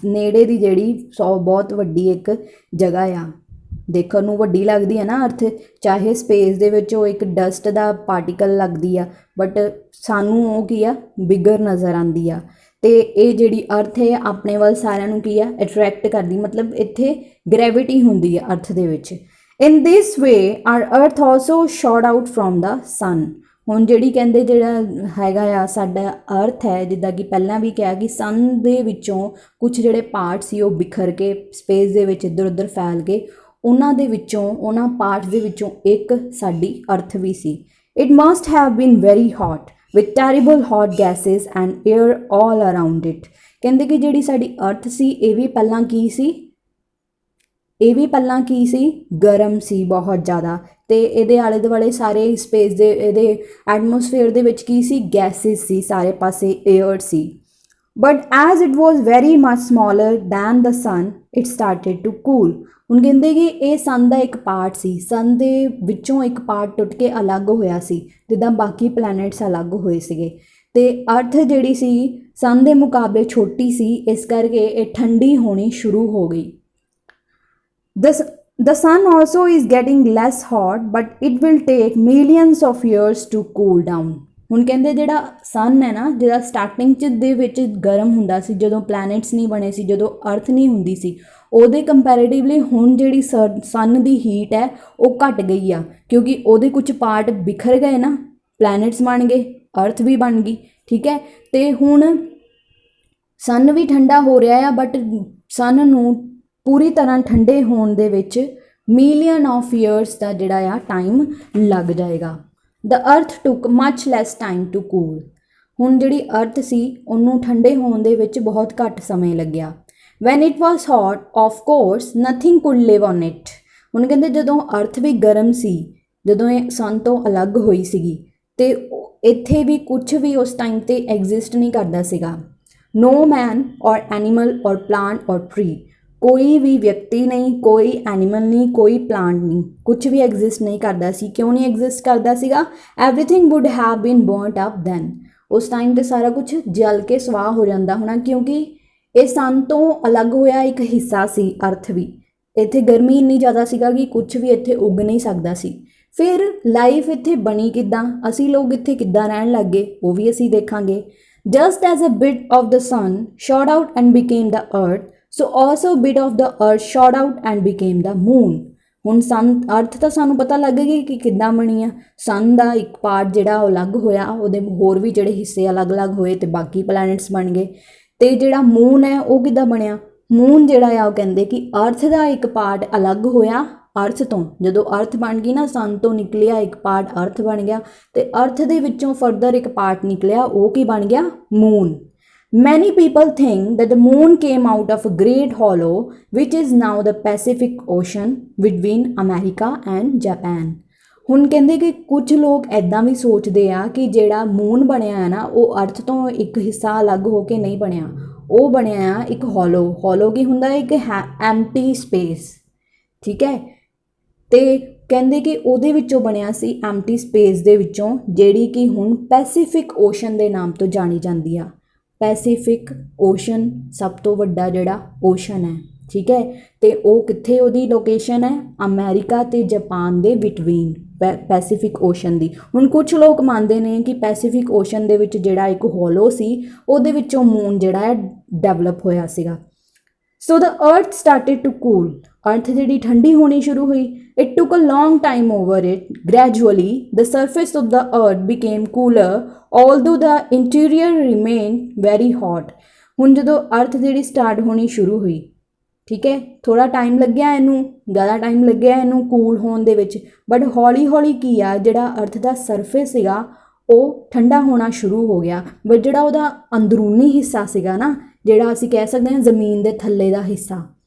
ਨੇੜੇ ਦੀ ਜਿਹੜੀ ਬਹੁਤ ਵੱਡੀ ਇੱਕ ਜਗ੍ਹਾ ਆ, ਦੇਖਣ ਨੂੰ ਵੱਡੀ ਲੱਗਦੀ ਹੈ ਨਾ ਅਰਥ, ਚਾਹੇ ਸਪੇਸ ਦੇ ਵਿੱਚ ਉਹ ਇੱਕ ਡਸਟ ਦਾ ਪਾਰਟੀਕਲ ਲੱਗਦੀ ਆ, ਬਟ ਸਾਨੂੰ ਉਹ ਕੀ ਆ, ਬਿਗਰ ਨਜ਼ਰ ਆਉਂਦੀ ਆ। ਤੇ ਇਹ ਜਿਹੜੀ ਅਰਥ ਹੈ ਆਪਣੇ ਵੱਲ ਸਾਰਿਆਂ ਨੂੰ ਕੀ ਆ, ਅਟਰੈਕਟ ਕਰਦੀ, ਮਤਲਬ ਇੱਥੇ ਗ੍ਰੈਵਿਟੀ ਹੁੰਦੀ ਆ ਅਰਥ ਦੇ ਵਿੱਚ। In this way our earth also shot out from the sun. ਹੁਣ ਜਿਹੜੀ ਕਹਿੰਦੇ ਜਿਹੜਾ ਹੈਗਾ ਆ ਸਾਡਾ ਅਰਥ ਹੈ, ਜਿੱਦਾਂ ਕਿ ਪਹਿਲਾਂ ਵੀ ਕਿਹਾ ਕਿ ਸਨ ਦੇ ਵਿੱਚੋਂ ਕੁਝ ਜਿਹੜੇ ਪਾਰਟ ਸੀ ਉਹ ਬਿਖਰ ਕੇ ਸਪੇਸ ਦੇ ਵਿੱਚ ਇੱਧਰ ਉੱਧਰ ਫੈਲ ਗਏ, ਉਹਨਾਂ ਦੇ ਵਿੱਚੋਂ, ਉਹਨਾਂ ਪਾਰਟਸ ਦੇ ਵਿੱਚੋਂ ਇੱਕ ਸਾਡੀ ਅਰਥ ਵੀ ਸੀ। It must have been very hot with terrible hot gases and air all around it। ਕਹਿੰਦੇ ਕਿ ਜਿਹੜੀ ਸਾਡੀ ਅਰਥ ਸੀ ਇਹ ਵੀ ਪਹਿਲਾਂ ਕੀ ਸੀ, ਗਰਮ ਸੀ ਬਹੁਤ ਜ਼ਿਆਦਾ, ਤੇ ਇਹਦੇ ਆਲੇ ਦੁਆਲੇ ਸਾਰੇ ਸਪੇਸ ਦੇ ਇਹਦੇ ਐਟਮੋਸਫੇਅਰ ਦੇ ਵਿੱਚ ਕੀ ਸੀ, ਗੈਸਿਸ ਸੀ, ਸਾਰੇ ਪਾਸੇ ਏਅਰ ਸੀ। But as it was very much smaller than the sun it started to cool. ਹੁਣ ਕਹਿੰਦੇ ਕਿ ਇਹ ਸਨ ਦਾ ਇੱਕ ਪਾਰਟ ਸੀ, ਸਨ ਦੇ ਵਿੱਚੋਂ ਇੱਕ ਪਾਰਟ ਟੁੱਟ ਕੇ ਅਲੱਗ ਹੋਇਆ ਸੀ, ਜਿੱਦਾਂ ਬਾਕੀ ਪਲੈਨਟਸ ਅਲੱਗ ਹੋਏ ਸੀਗੇ, ਤੇ ਅਰਥ ਜਿਹੜੀ ਸੀ ਸਨ ਦੇ ਮੁਕਾਬਲੇ ਛੋਟੀ ਸੀ, ਇਸ ਕਰਕੇ ਇਹ ਠੰਡੀ ਹੋਣੀ ਸ਼ੁਰੂ ਹੋ ਗਈ। The sun also is getting less hot but it will take millions of years to cool down। ਹੁਣ ਕਹਿੰਦੇ ਜਿਹੜਾ ਸਨ ਹੈ ਨਾ, ਜਿਹੜਾ ਸਟਾਰਟਿੰਗ 'ਚ ਦੇ ਵਿੱਚ ਗਰਮ ਹੁੰਦਾ ਸੀ, ਜਦੋਂ ਪਲੈਨਟਸ ਨਹੀਂ ਬਣੇ ਸੀ, ਜਦੋਂ ਅਰਥ ਨਹੀਂ ਹੁੰਦੀ ਸੀ, ਉਹਦੇ ਕੰਪੈਰੇਟਿਵਲੀ ਹੁਣ ਜਿਹੜੀ ਸਨ ਦੀ ਹੀਟ ਹੈ ਉਹ ਘਟ ਗਈ ਆ, ਕਿਉਂਕਿ ਉਹਦੇ ਕੁਝ ਪਾਰਟ ਬਿਖਰ ਗਏ ਨਾ, ਪਲੈਨਟਸ ਬਣ ਗਏ, ਅਰਥ ਵੀ ਬਣ ਗਈ, ਠੀਕ ਹੈ। ਤੇ ਹੁਣ ਸਨ ਵੀ ਠੰਡਾ ਹੋ ਰਿਹਾ ਆ, ਬਟ ਸਨ ਨੂੰ ਪੂਰੀ ਤਰ੍ਹਾਂ ਠੰਡੇ ਹੋਣ ਦੇ ਵਿੱਚ ਮਿਲੀਅਨ ਆਫ ਈਅਰਸ ਦਾ ਜਿਹੜਾ ਆ ਟਾਈਮ ਲੱਗ ਜਾਏਗਾ। The earth took much less time to cool. ਹੁਣ ਜਿਹੜੀ ਅਰਥ ਸੀ ਉਹਨੂੰ ਠੰਡੇ ਹੋਣ ਦੇ ਵਿੱਚ ਬਹੁਤ ਘੱਟ ਸਮੇਂ ਲੱਗਿਆ। When it was hot of course nothing could live on it. ਹੁਣ ਕਹਿੰਦੇ ਜਦੋਂ ਅਰਥ ਵੀ ਗਰਮ ਸੀ, ਜਦੋਂ ਇਹ ਸਨ ਤੋਂ ਅਲੱਗ ਹੋਈ ਸੀਗੀ, ਤੇ ਇੱਥੇ ਵੀ ਕੁਝ ਵੀ ਉਸ ਟਾਈਮ ਤੇ ਐਗਜ਼ਿਸਟ ਨਹੀਂ ਕਰਦਾ ਸੀਗਾ। ਨੋ ਮੈਨ ਔਰ ਐਨੀਮਲ ਔਰ ਪਲਾਂਟ ਔਰ ਟਰੀ, ਕੋਈ ਵੀ ਵਿਅਕਤੀ ਨਹੀਂ, ਕੋਈ ਐਨੀਮਲ ਨਹੀਂ, ਕੋਈ ਪਲਾਂਟ ਨਹੀਂ, ਕੁਝ ਵੀ ਐਗਜ਼ਿਸਟ ਨਹੀਂ ਕਰਦਾ ਸੀ। ਕਿਉਂ ਨਹੀਂ ਐਗਜ਼ਿਸਟ ਕਰਦਾ ਸੀਗਾ? Everything would have been burnt up then. ਉਸ ਟਾਈਮ ਤੇ ਸਾਰਾ ਕੁਝ ਜਲ ਕੇ ਸਵਾਹ ਹੋ ਜਾਂਦਾ ਹੋਣਾ, ਕਿਉਂਕਿ ਇਹ ਸਨ ਤੋਂ ਅਲੱਗ ਹੋਇਆ ਇੱਕ ਹਿੱਸਾ ਸੀ ਅਰਥ ਵੀ। ਇੱਥੇ ਗਰਮੀ ਇੰਨੀ ਜ਼ਿਆਦਾ ਸੀਗਾ ਕਿ ਕੁਝ ਵੀ ਇੱਥੇ ਉੱਗ ਨਹੀਂ ਸਕਦਾ ਸੀ। ਫਿਰ ਲਾਈਫ ਇੱਥੇ ਬਣੀ ਕਿੱਦਾਂ, ਅਸੀਂ ਲੋਕ ਇੱਥੇ ਕਿੱਦਾਂ ਰਹਿਣ ਲੱਗ ਗਏ, ਉਹ ਵੀ ਅਸੀਂ ਦੇਖਾਂਗੇ। Just as a bit of the sun shot out and became the earth, so also bit of the earth shot out and became the moon. ਹੁਣ ਸਨ ਅਰਥ ਤਾਂ ਸਾਨੂੰ ਪਤਾ ਲੱਗ ਗਈ ਕਿ ਕਿੱਦਾਂ ਬਣੀ ਆ। ਸਨ ਦਾ ਇੱਕ ਪਾਰਟ ਜਿਹੜਾ ਉਹ ਅਲੱਗ ਹੋਇਆ, ਉਹਦੇ ਹੋਰ ਵੀ ਜਿਹੜੇ ਹਿੱਸੇ ਅਲੱਗ-ਅਲੱਗ ਹੋਏ ਤੇ ਬਾਕੀ ਪਲੈਨਟਸ ਬਣ ਗਏ। ਤੇ ਜਿਹੜਾ ਮੂਨ ਹੈ ਉਹ ਕਿੱਦਾਂ ਬਣਿਆ? ਮੂਨ ਜਿਹੜਾ ਆ ਉਹ ਕਹਿੰਦੇ ਕਿ ਅਰਥ ਦਾ ਇੱਕ ਪਾਰਟ ਅਲੱਗ ਹੋਇਆ ਅਰਥ ਤੋਂ। ਜਦੋਂ ਅਰਥ ਬਣ ਗਈ ਨਾ, ਸਨ ਤੋਂ ਨਿਕਲਿਆ ਇੱਕ ਪਾਰਟ ਅਰਥ ਬਣ ਗਿਆ, ਤੇ ਅਰਥ ਦੇ ਵਿੱਚੋਂ ਫਰਦਰ ਇੱਕ ਪਾਰਟ ਨਿਕਲਿਆ, ਉਹ ਕੀ ਬਣ ਗਿਆ? Moon. Many people think that the moon came out of a great hollow which is now the Pacific Ocean between America and Japan। ਹੁਣ ਕਹਿੰਦੇ ਕਿ ਕੁਝ ਲੋਕ ਐਦਾਂ ਵੀ ਸੋਚਦੇ ਆ ਕਿ ਜਿਹੜਾ ਮੂਨ ਬਣਿਆ ਹੈ ਨਾ, ਉਹ ਅਰਥ ਤੋਂ ਇੱਕ ਹਿੱਸਾ ਅਲੱਗ ਹੋ ਕੇ ਨਹੀਂ ਬਣਿਆ, ਉਹ ਬਣਿਆ ਆ ਇੱਕ ਹੋਲੋ। ਹੋਲੋ ਕੀ ਹੁੰਦਾ? ਇੱਕ ਐਮਟੀ ਸਪੇਸ, ਠੀਕ ਹੈ। ਤੇ ਕਹਿੰਦੇ ਕਿ ਉਹਦੇ ਵਿੱਚੋਂ ਬਣਿਆ ਸੀ, ਐਮਟੀ ਸਪੇਸ ਦੇ ਵਿੱਚੋਂ, ਜਿਹੜੀ ਕਿ ਹੁਣ ਪੈਸੀਫਿਕ ਓਸ਼ਨ ਦੇ ਨਾਮ ਤੋਂ ਜਾਣੀ ਜਾਂਦੀ ਆ। ਪੈਸੀਫਿਕ ਓਸ਼ਨ ਸਭ ਤੋਂ ਵੱਡਾ ਜਿਹੜਾ ਓਸ਼ਨ ਹੈ, ਠੀਕ ਹੈ। ਤੇ ਉਹ ਕਿੱਥੇ ਉਹਦੀ ਲੋਕੇਸ਼ਨ ਹੈ? ਅਮਰੀਕਾ ਤੇ ਜਾਪਾਨ ਦੇ ਬਿਟਵੀਨ ਪੈਸੀਫਿਕ ਓਸ਼ਨ ਦੀ। ਹੁਣ ਕੁਝ ਲੋਕ ਮੰਨਦੇ ਨੇ ਕਿ ਪੈਸੀਫਿਕ ਓਸ਼ਨ ਦੇ ਵਿੱਚ ਜਿਹੜਾ ਇੱਕ ਹੋਲੋ ਸੀ, ਉਹਦੇ ਵਿੱਚੋਂ ਮੂਨ ਜਿਹੜਾ ਹੈ ਡਿਵੈਲਪ ਹੋਇਆ ਸੀਗਾ। ਸੋ ਦ ਅਰਥ ਸਟਾਰਟਿਡ ਟੂ ਕੂਲ। ਅਰਥ ਜਿਹੜੀ ਠੰਡੀ ਹੋਣੀ ਸ਼ੁਰੂ ਹੋਈ। It took a long time over it. Gradually the surface of the earth became cooler although the interior remained very hot। ਹੁਣ ਜਦੋਂ ਅਰਥ ਜਿਹੜੀ ਸਟਾਰਟ ਹੋਣੀ ਸ਼ੁਰੂ ਹੋਈ, ਠੀਕ ਹੈ, ਥੋੜਾ ਟਾਈਮ ਲੱਗਿਆ ਇਹਨੂੰ, ਜ਼ਿਆਦਾ ਟਾਈਮ ਲੱਗਿਆ ਇਹਨੂੰ ਕੂਲ ਹੋਣ ਦੇ ਵਿੱਚ, ਬਟ ਹੌਲੀ ਹੌਲੀ ਕੀ ਆ, ਜਿਹੜਾ ਅਰਥ ਦਾ ਸਰਫੇਸ ਸੀਗਾ ਉਹ ਠੰਡਾ ਹੋਣਾ ਸ਼ੁਰੂ ਹੋ ਗਿਆ। ਬਟ ਜਿਹੜਾ ਉਹਦਾ ਅੰਦਰੂਨੀ ਹਿੱਸਾ ਸੀਗਾ ਨਾ, ਜਿਹੜਾ ਅਸੀਂ ਕਹਿ ਸਕਦੇ ਹਾਂ ਜ਼ਮੀਨ ਦੇ ਥੱਲੇ ਦਾ ਹਿੱਸਾ,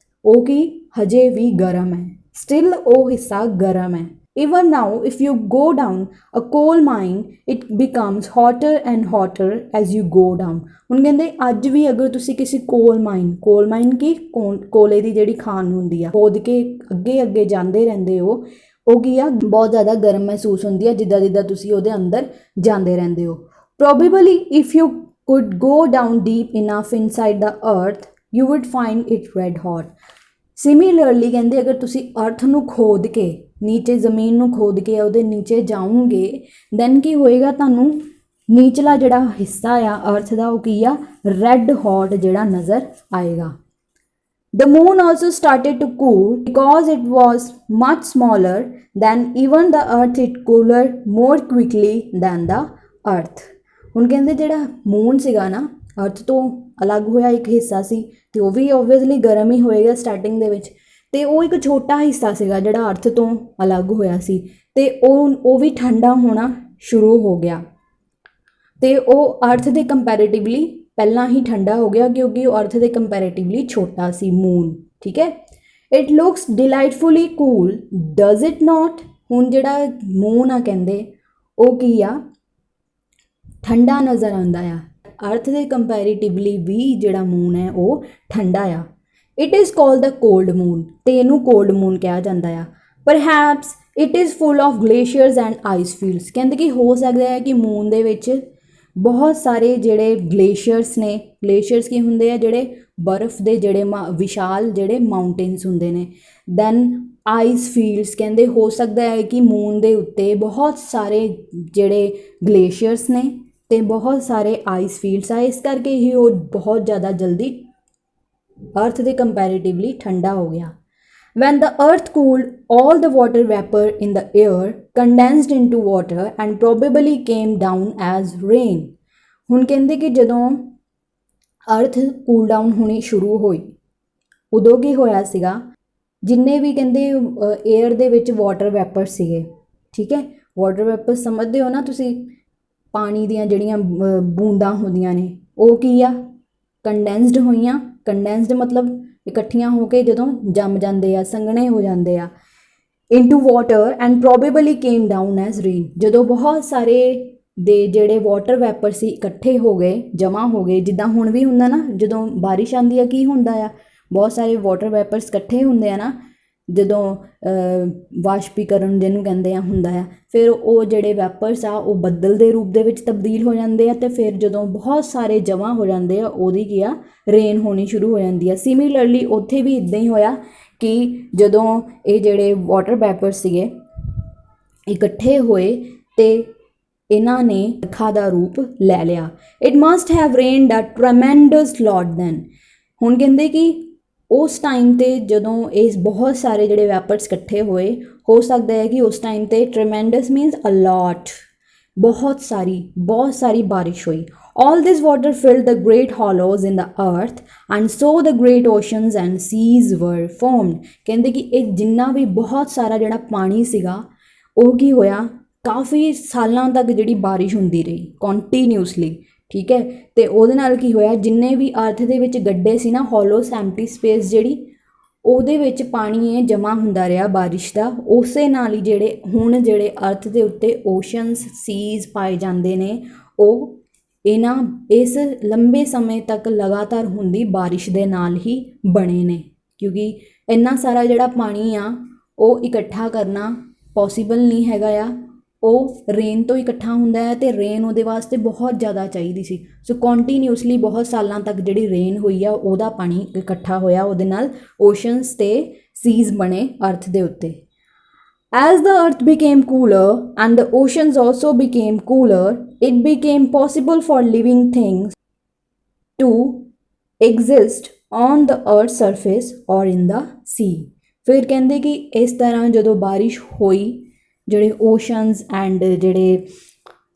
ਉਹ ਕੀ ਹਜੇ ਵੀ ਗਰਮ ਹੈ। ਸਟਿਲ ਉਹ ਹਿੱਸਾ ਗਰਮ ਹੈ। Even now, if you go down a coal mine, it becomes hotter and hotter as you go down। ਹੁਣ ਕਹਿੰਦੇ ਅੱਜ ਵੀ ਅਗਰ ਤੁਸੀਂ ਕਿਸੇ ਕੋਲ ਮਾਈਨ ਕੀ ਕੋਲੇ ਦੀ ਜਿਹੜੀ ਖਾਨ ਹੁੰਦੀ ਆ, ਖੋਦ ਕੇ ਅੱਗੇ ਅੱਗੇ ਜਾਂਦੇ ਰਹਿੰਦੇ ਹੋ, ਉਹ ਕੀ ਆ, ਬਹੁਤ ਜ਼ਿਆਦਾ ਗਰਮ ਮਹਿਸੂਸ ਹੁੰਦੀ ਆ ਜਿੱਦਾਂ ਜਿੱਦਾਂ ਤੁਸੀਂ ਉਹਦੇ ਅੰਦਰ ਜਾਂਦੇ ਰਹਿੰਦੇ ਹੋ। Probably if you could go down deep enough inside the earth, you would find it red hot। Similarly ਕਹਿੰਦੇ ਅਗਰ ਤੁਸੀਂ ਅਰਥ ਨੂੰ ਖੋਦ ਕੇ, ਨੀਚੇ ਜ਼ਮੀਨ ਨੂੰ ਖੋਦ ਕੇ ਉਹਦੇ ਨੀਚੇ ਜਾਓਗੇ, ਦੈਨ ਕੀ ਹੋਏਗਾ, ਤੁਹਾਨੂੰ ਨੀਚਲਾ ਜਿਹੜਾ ਹਿੱਸਾ ਆ ਅਰਥ ਦਾ ਉਹ ਕੀ ਆ, ਰੈੱਡ ਹੌਟ ਜਿਹੜਾ ਨਜ਼ਰ ਆਏਗਾ। The moon also started to cool because it was much smaller than even the earth. It cooler more quickly than the earth. ਹੁਣ ਕਹਿੰਦੇ ਜਿਹੜਾ ਮੂਨ ਸੀਗਾ ਨਾ, ਅਰਥ ਤੋਂ ਅਲੱਗ ਹੋਇਆ ਇੱਕ ਹਿੱਸਾ ਸੀ, ਤੇ ਉਹ ਵੀ ਓਬਵੀਅਸਲੀ ਗਰਮ ਹੀ ਹੋਏਗਾ ਸਟਾਰਟਿੰਗ ਦੇ ਵਿੱਚ। ਤੇ ਉਹ ਇੱਕ ਛੋਟਾ ਹਿੱਸਾ ਸੀਗਾ ਜਿਹੜਾ ਅਰਥ ਤੋਂ ਅਲੱਗ ਹੋਇਆ ਸੀ, ਤੇ ਉਹ ਵੀ ਠੰਡਾ ਹੋਣਾ ਸ਼ੁਰੂ ਹੋ ਗਿਆ। ਤੇ ਉਹ ਅਰਥ ਦੇ ਕੰਪੈਰੇਟਿਵਲੀ ਪਹਿਲਾਂ ਹੀ ਠੰਡਾ ਹੋ ਗਿਆ, ਕਿਉਂਕਿ ਉਹ ਅਰਥ ਦੇ ਕੰਪੈਰੇਟਿਵਲੀ ਛੋਟਾ ਸੀ ਮੂਨ, ਠੀਕ ਹੈ। It looks delightfully cool does it not. ਹੁਣ ਜਿਹੜਾ ਮੂਨ ਆ ਕਹਿੰਦੇ ਉਹ ਕੀ ਆ, ਠੰਡਾ ਨਜ਼ਰ ਆਉਂਦਾ ਆ। ਅਰਥ ਦੇ ਕੰਪੈਰੇਟਿਵਲੀ ਵੀ ਜਿਹੜਾ ਮੂਨ ਹੈ ਉਹ ਠੰਡਾ ਆ। It is called the cold moon, ਤੇ ਇਹਨੂੰ ਕੋਲਡ ਮੂਨ ਕਿਹਾ ਜਾਂਦਾ ਆ। Perhaps it is full of glaciers and ice fields. ਕਹਿੰਦੇ ਕਿ ਹੋ ਸਕਦਾ ਹੈ ਕਿ ਮੂਨ ਦੇ ਵਿੱਚ ਬਹੁਤ ਸਾਰੇ ਜਿਹੜੇ ਗਲੇਸ਼ੀਅਰਸ ਨੇ। ਗਲੇਸ਼ੀਅਰਸ ਕੀ ਹੁੰਦੇ ਆ, ਜਿਹੜੇ ਬਰਫ਼ ਦੇ ਜਿਹੜੇ ਵਿਸ਼ਾਲ ਜਿਹੜੇ ਮਾਊਂਟੇਨਸ ਹੁੰਦੇ ਨੇ। ਦੈਨ ਆਈਸ ਫੀਲਡਸ, ਕਹਿੰਦੇ ਹੋ ਸਕਦਾ ਹੈ ਕਿ ਮੂਨ ਦੇ ਉੱਤੇ ਬਹੁਤ ਸਾਰੇ ਜਿਹੜੇ ਗਲੇਸ਼ੀਅਰਸ ਨੇ ਤੇ ਬਹੁਤ ਸਾਰੇ ਆਈਸ ਫੀਲਡਸ ਆ, ਇਸ ਕਰਕੇ ਹੀ ਉਹ ਬਹੁਤ ਜ਼ਿਆਦਾ ਜਲਦੀ ਅਰਥ ਦੇ ਕੰਪੈਰੇਟਿਵਲੀ ਠੰਡਾ ਹੋ ਗਿਆ। When the earth cooled, all the water vapor in the air condensed into water and probably came down as rain। ਹੁਣ ਕਹਿੰਦੇ ਕਿ ਜਦੋਂ अर्थ कूल डाउन होनी शुरू होई उदों की होया सीगा जिन्ने भी कहंदे air they which water vapour सीगे ठीक है वाटर वैपर समझदे हो ना तुसी पानी दियां जड़ियां बूंदां होंदियां ने वो की आ कंडेंसड होईयां कंडेंसड मतलब इकट्ठियां होके जदों जम जांदे आ संघने हो जांदे आ into water and probably came down as rain जदों बहुत सारे ਦੇ ਜਿਹੜੇ ਵਾਟਰ ਵੈਪਰ ਸੀ ਇਕੱਠੇ ਹੋ ਗਏ ਜਮ੍ਹਾਂ ਹੋ ਗਏ ਜਿੱਦਾਂ ਹੁਣ ਵੀ ਹੁੰਦਾ ਨਾ ਜਦੋਂ ਬਾਰਿਸ਼ ਆਉਂਦੀ ਆ ਕੀ ਹੁੰਦਾ ਆ ਬਹੁਤ ਸਾਰੇ ਵਾਟਰ ਵੈਪਰਸ ਇਕੱਠੇ ਹੁੰਦੇ ਆ ਨਾ ਜਦੋਂ ਵਾਸ਼ਪੀਕਰਨ ਜਿਹਨੂੰ ਕਹਿੰਦੇ ਆ ਹੁੰਦਾ ਆ ਫਿਰ ਉਹ ਜਿਹੜੇ ਵੈਪਰਸ ਆ ਉਹ ਬੱਦਲ ਦੇ ਰੂਪ ਦੇ ਵਿੱਚ ਤਬਦੀਲ ਹੋ ਜਾਂਦੇ ਆ ਅਤੇ ਫਿਰ ਜਦੋਂ ਬਹੁਤ ਸਾਰੇ ਜਮ੍ਹਾਂ ਹੋ ਜਾਂਦੇ ਆ ਉਹਦੀ ਕੀ ਆ ਰੇਨ ਹੋਣੀ ਸ਼ੁਰੂ ਹੋ ਜਾਂਦੀ ਆ ਸਿਮਿਲਰਲੀ ਉੱਥੇ ਵੀ ਇੱਦਾਂ ਹੀ ਹੋਇਆ ਕਿ ਜਦੋਂ ਇਹ ਜਿਹੜੇ ਵਾਟਰ ਵੈਪਰ ਸੀਗੇ ਇਕੱਠੇ ਹੋਏ ਅਤੇ ਇਹਨਾਂ ਨੇ ਵਰਖਾ ਦਾ ਰੂਪ ਲੈ ਲਿਆ it must have rained a tremendous lot then ਹੁਣ ਕਹਿੰਦੇ ਕਿ ਉਸ ਟਾਈਮ 'ਤੇ ਜਦੋਂ ਇਹ ਬਹੁਤ ਸਾਰੇ ਜਿਹੜੇ ਵੈਪਰਸ ਇਕੱਠੇ ਹੋਏ ਹੋ ਸਕਦਾ ਹੈ ਕਿ ਉਸ ਟਾਈਮ 'ਤੇ ਟਰਮੈਂਡਸ ਮੀਨਸ ਅ ਲੋਟ ਬਹੁਤ ਸਾਰੀ ਬਾਰਿਸ਼ ਹੋਈ all this water filled the great hollows in the earth and so the great oceans and seas were formed ਕਹਿੰਦੇ ਕਿ ਇਹ ਜਿੰਨਾ ਵੀ ਬਹੁਤ ਸਾਰਾ ਜਿਹੜਾ ਪਾਣੀ ਸੀਗਾ ਉਹ ਕੀ ਹੋਇਆ ਕਾਫੀ ਸਾਲਾਂ ਤੱਕ ਜਿਹੜੀ ਬਾਰਿਸ਼ ਹੁੰਦੀ ਰਹੀ ਕੰਟੀਨਿਊਸਲੀ ਠੀਕ ਹੈ ਅਤੇ ਉਹਦੇ ਨਾਲ ਕੀ ਹੋਇਆ ਜਿੰਨੇ ਵੀ ਅਰਥ ਦੇ ਵਿੱਚ ਗੱਡੇ ਸੀ ਨਾ ਹੋਲੋਸ ਐਮਟੀ ਸਪੇਸ ਜਿਹੜੀ ਉਹਦੇ ਵਿੱਚ ਪਾਣੀ ਇਹ ਜਮ੍ਹਾਂ ਹੁੰਦਾ ਰਿਹਾ ਬਾਰਿਸ਼ ਦਾ ਉਸੇ ਨਾਲ ਹੀ ਜਿਹੜੇ ਅਰਥ ਦੇ ਉੱਤੇ ਓਸ਼ਨਸ ਸੀਜ਼ ਪਾਏ ਜਾਂਦੇ ਨੇ ਉਹ ਇਸ ਲੰਬੇ ਸਮੇਂ ਤੱਕ ਲਗਾਤਾਰ ਹੁੰਦੀ ਬਾਰਿਸ਼ ਦੇ ਨਾਲ ਹੀ ਬਣੇ ਨੇ ਕਿਉਂਕਿ ਇੰਨਾ ਸਾਰਾ ਜਿਹੜਾ ਪਾਣੀ ਆ ਉਹ ਇਕੱਠਾ ਕਰਨਾ ਪੋਸੀਬਲ ਨਹੀਂ ਹੈਗਾ ਆ ਉਹ ਰੇਨ ਤੋਂ ਇਕੱਠਾ ਹੁੰਦਾ ਹੈ ਅਤੇ ਰੇਨ ਉਹਦੇ ਵਾਸਤੇ ਬਹੁਤ ਜ਼ਿਆਦਾ ਚਾਹੀਦੀ ਸੀ ਸੋ ਕੰਟੀਨਿਊਸਲੀ ਬਹੁਤ ਸਾਲਾਂ ਤੱਕ ਜਿਹੜੀ ਰੇਨ ਹੋਈ ਆ ਉਹਦਾ ਪਾਣੀ ਇਕੱਠਾ ਹੋਇਆ ਉਹਦੇ ਨਾਲ ਓਸ਼ਨਸ ਅਤੇ ਸੀਜ਼ ਬਣੇ ਅਰਥ ਦੇ ਉੱਤੇ As the earth became cooler and the oceans also became cooler, it became possible for living things to exist on the earth's surface or in the sea. ਫਿਰ ਕਹਿੰਦੇ ਕਿ ਇਸ ਤਰ੍ਹਾਂ ਜਦੋਂ ਬਾਰਿਸ਼ ਹੋਈ ਜਿਹੜੇ ਓਸ਼ਨਸ ਐਂਡ ਜਿਹੜੇ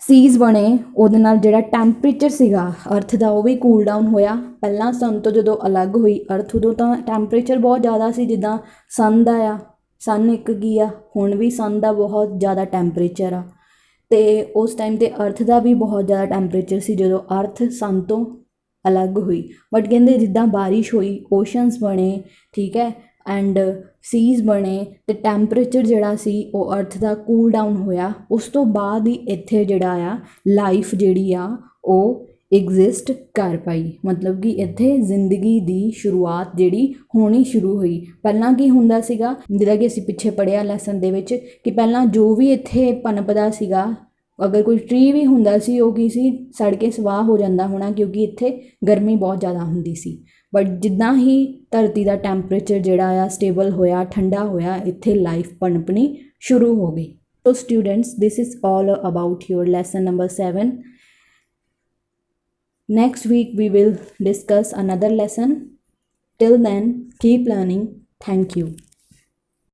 ਸੀਜ਼ ਬਣੇ ਉਹਦੇ ਨਾਲ ਜਿਹੜਾ ਟੈਂਪਰੇਚਰ ਸੀਗਾ ਅਰਥ ਦਾ ਉਹ ਵੀ ਕੂਲ ਡਾਊਨ ਹੋਇਆ ਪਹਿਲਾਂ ਸਨ ਤੋਂ ਜਦੋਂ ਅਲੱਗ ਹੋਈ ਅਰਥ ਉਦੋਂ ਤਾਂ ਟੈਂਪਰੇਚਰ ਬਹੁਤ ਜ਼ਿਆਦਾ ਸੀ ਜਿੱਦਾਂ ਸਨ ਦਾ ਆ ਸਨ ਇੱਕ ਕੀ ਆ ਹੁਣ ਵੀ ਸਨ ਦਾ ਬਹੁਤ ਜ਼ਿਆਦਾ ਟੈਂਪਰੇਚਰ ਆ ਅਤੇ ਉਸ ਟਾਈਮ 'ਤੇ ਅਰਥ ਦਾ ਵੀ ਬਹੁਤ ਜ਼ਿਆਦਾ ਟੈਂਪਰੇਚਰ ਸੀ ਜਦੋਂ ਅਰਥ ਸਨ ਤੋਂ ਅਲੱਗ ਹੋਈ ਬਟ ਕਹਿੰਦੇ ਜਿੱਦਾਂ ਬਾਰਿਸ਼ ਹੋਈ ਓਸ਼ਨਸ ਬਣੇ ਠੀਕ ਹੈ ਐਂਡ ਸੀਜ਼ ਬਣੇ ਅਤੇ ਟੈਂਪਰੇਚਰ ਜਿਹੜਾ ਸੀ ਉਹ ਅਰਥ ਦਾ ਕੂਲ ਡਾਊਨ ਹੋਇਆ ਉਸ ਤੋਂ ਬਾਅਦ ਹੀ ਇੱਥੇ ਜਿਹੜਾ ਆ ਲਾਈਫ ਜਿਹੜੀ ਆ ਉਹ ਐਗਜ਼ਿਸਟ ਕਰ ਪਾਈ ਮਤਲਬ ਕਿ ਇੱਥੇ ਜ਼ਿੰਦਗੀ ਦੀ ਸ਼ੁਰੂਆਤ ਜਿਹੜੀ ਹੋਣੀ ਸ਼ੁਰੂ ਹੋਈ ਪਹਿਲਾਂ ਕੀ ਹੁੰਦਾ ਸੀਗਾ ਜਿਹੜਾ ਕਿ ਅਸੀਂ ਪਿੱਛੇ ਪੜ੍ਹਿਆ ਲੈਸਨ ਦੇ ਵਿੱਚ ਕਿ ਪਹਿਲਾਂ ਜੋ ਵੀ ਇੱਥੇ ਪਨਪਦਾ ਸੀਗਾ ਅਗਰ ਕੋਈ ਟਰੀ ਵੀ ਹੁੰਦਾ ਸੀ ਉਹ ਕੀ ਸੀ ਸੜ ਕੇ ਸਵਾਹ ਹੋ ਜਾਂਦਾ ਹੋਣਾ ਕਿਉਂਕਿ ਇੱਥੇ ਗਰਮੀ ਬਹੁਤ ਜ਼ਿਆਦਾ ਹੁੰਦੀ ਸੀ ਬਟ ਜਿੱਦਾਂ ਹੀ ਧਰਤੀ ਦਾ ਟੈਂਪਰੇਚਰ ਜਿਹੜਾ ਆ ਸਟੇਬਲ ਹੋਇਆ ਠੰਡਾ ਹੋਇਆ ਇੱਥੇ ਲਾਈਫ ਪਨਪਣੀ ਸ਼ੁਰੂ ਹੋ ਗਈ so students this is all about your lesson number 7 Next week we will discuss another lesson. Till then, keep learning. Thank you.